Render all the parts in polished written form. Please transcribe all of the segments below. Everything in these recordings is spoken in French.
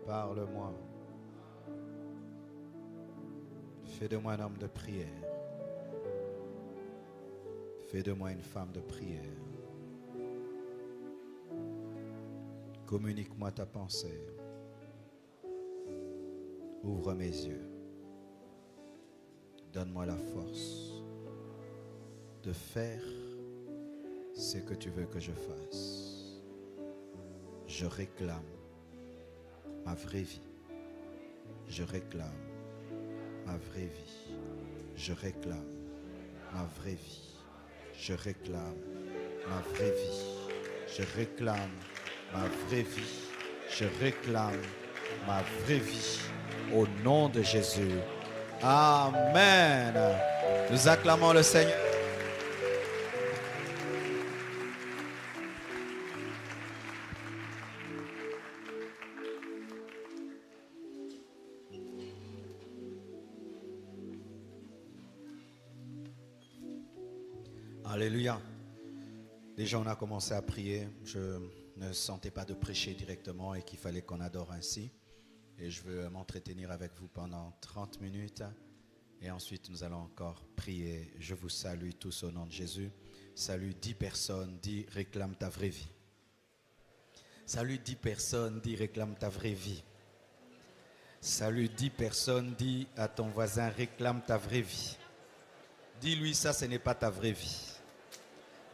Parle-moi. Fais de moi un homme de prière. Fais de moi une femme de prière. Communique-moi ta pensée. Ouvre mes yeux. Donne-moi la force de faire ce que tu veux que je fasse. Je réclame ma vraie vie. Je réclame ma vraie vie. Je réclame ma vraie vie. Je réclame ma vraie vie. Je réclame ma vraie vie. Je réclame ma vraie vie. Au nom de Jésus. Amen. Nous acclamons le Seigneur. Alléluia. Déjà, on a commencé à prier. Je ne sentais pas de prêcher directement et qu'il fallait qu'on adore ainsi. Et je veux m'entretenir avec vous pendant 30 minutes. Et ensuite, nous allons encore prier. Je vous salue tous au nom de Jésus. Salut 10 personnes, dis réclame ta vraie vie. Salut 10 personnes, dis réclame ta vraie vie. Salut 10 personnes, dis à ton voisin réclame ta vraie vie. Dis-lui ça, ce n'est pas ta vraie vie.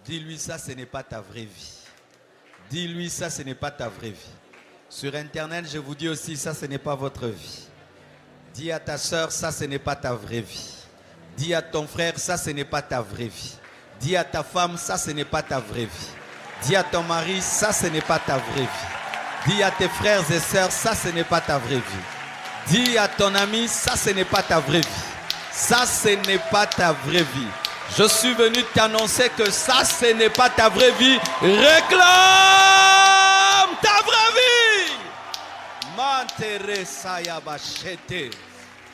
Dis-lui ça, ce n'est pas ta vraie vie. Dis-lui ça, ce n'est pas ta vraie vie. Sur Internet, je vous dis aussi, ça, ce n'est pas votre vie. Dis à ta soeur, ça, ce n'est pas ta vraie vie. Dis à ton frère, ça, ce n'est pas ta vraie vie. Dis à ta femme, ça, ce n'est pas ta vraie vie. Dis à ton mari, ça, ce n'est pas ta vraie vie. Dis à tes frères et sœurs, ça, ce n'est pas ta vraie vie. Dis à ton ami, ça, ce n'est pas ta vraie vie. Ça, ce n'est pas ta vraie vie. Je suis venu t'annoncer que ça, ce n'est pas ta vraie vie. Réclame ta vraie vie.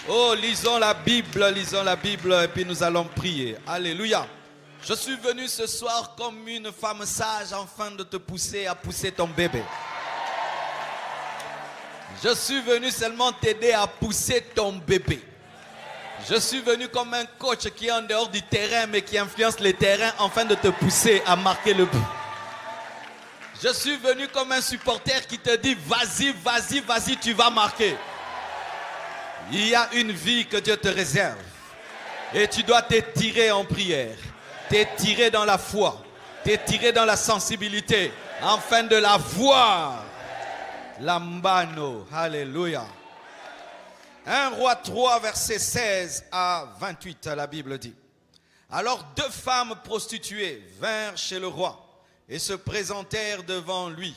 Oh, lisons la Bible et puis nous allons prier. Alléluia. Je suis venu ce soir comme une femme sage afin de te pousser à pousser ton bébé. Je suis venu seulement t'aider à pousser ton bébé. Je suis venu comme un coach qui est en dehors du terrain mais qui influence le terrain afin de te pousser à marquer le but. Je suis venu comme un supporter qui te dit vas-y, vas-y, vas-y, tu vas marquer. Il y a une vie que Dieu te réserve et tu dois t'étirer en prière, t'étirer dans la foi, t'étirer dans la sensibilité afin de la voir. Lambano, alléluia. 1 Roi 3, verset 16 à 28, la Bible dit. Alors 2 femmes prostituées vinrent chez le roi et se présentèrent devant lui.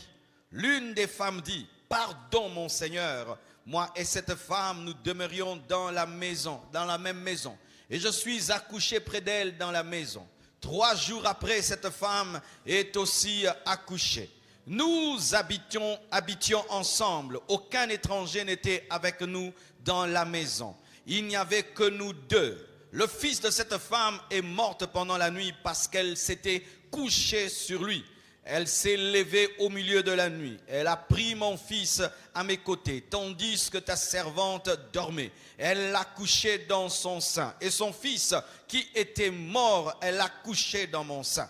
L'une des femmes dit, pardon mon Seigneur, moi et cette femme nous demeurions dans la même maison. Et je suis accouché près d'elle dans la maison. 3 jours après, cette femme est aussi accouchée. Nous habitions ensemble. Aucun étranger n'était avec nous dans la maison. Il n'y avait que nous 2. Le fils de cette femme est morte pendant la nuit parce qu'elle s'était couchée sur lui. Elle s'est levée au milieu de la nuit. Elle a pris mon fils à mes côtés, tandis que ta servante dormait. Elle l'a couché dans son sein. Et son fils qui était mort, elle l'a couché dans mon sein.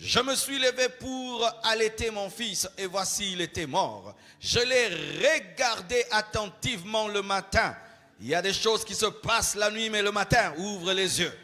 Je me suis levé pour allaiter mon fils et voici il était mort. Je l'ai regardé attentivement le matin. Il y a des choses qui se passent la nuit mais le matin, ouvre les yeux.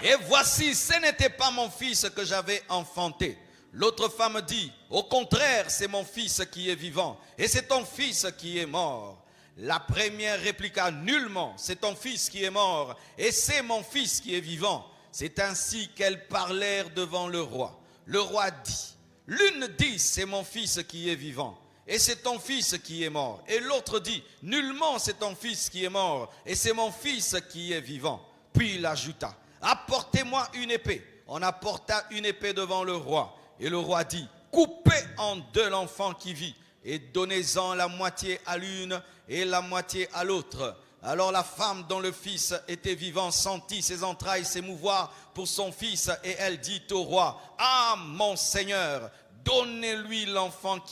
Et voici, ce n'était pas mon fils que j'avais enfanté. L'autre femme dit, au contraire, c'est mon fils qui est vivant et c'est ton fils qui est mort. La première répliqua, nullement, c'est ton fils qui est mort et c'est mon fils qui est vivant. C'est ainsi qu'elles parlèrent devant le roi. Le roi dit, l'une dit, c'est mon fils qui est vivant, et c'est ton fils qui est mort. Et l'autre dit, nullement c'est ton fils qui est mort, et c'est mon fils qui est vivant. Puis il ajouta, apportez-moi une épée. On apporta une épée devant le roi. Et le roi dit, coupez en 2 l'enfant qui vit, et donnez-en la moitié à l'une et la moitié à l'autre. Alors la femme dont le fils était vivant sentit ses entrailles s'émouvoir pour son fils et elle dit au roi, ah mon Seigneur, donnez-lui l'enfant qui